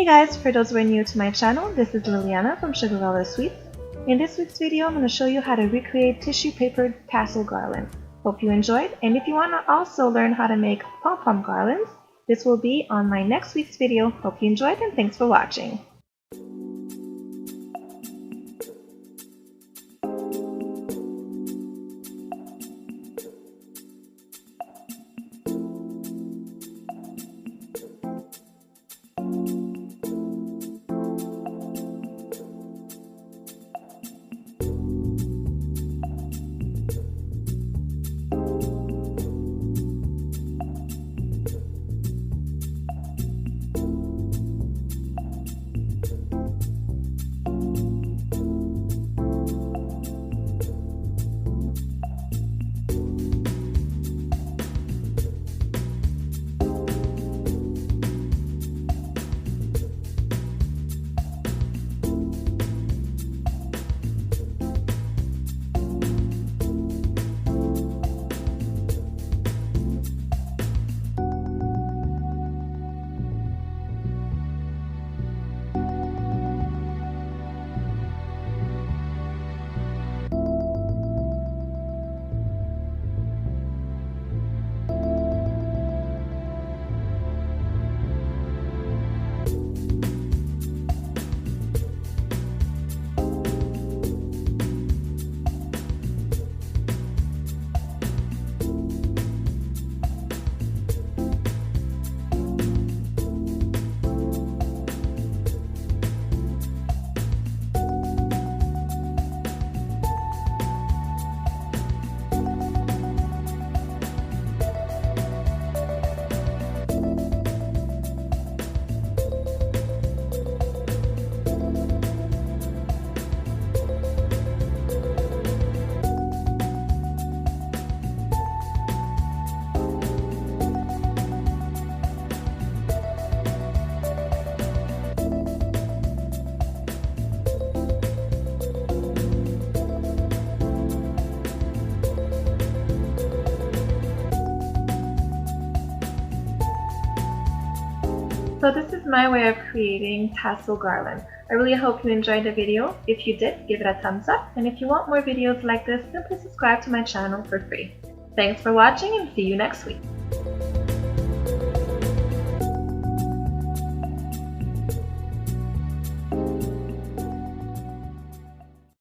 Hey guys, for those who are new to my channel, this is Liliana from Sugarella Sweets. In this week's video, I'm going to show you how to recreate tissue paper tassel garland. Hope you enjoyed, and if you want to also learn how to make pom-pom garlands, this will be on my next week's video. Hope you enjoyed, and thanks for watching. So this is my way of creating tassel garland. I really hope you enjoyed the video. If you did, give it a thumbs up, and if you want more videos like this, simply subscribe to my channel for free. Thanks for watching, and see you next week.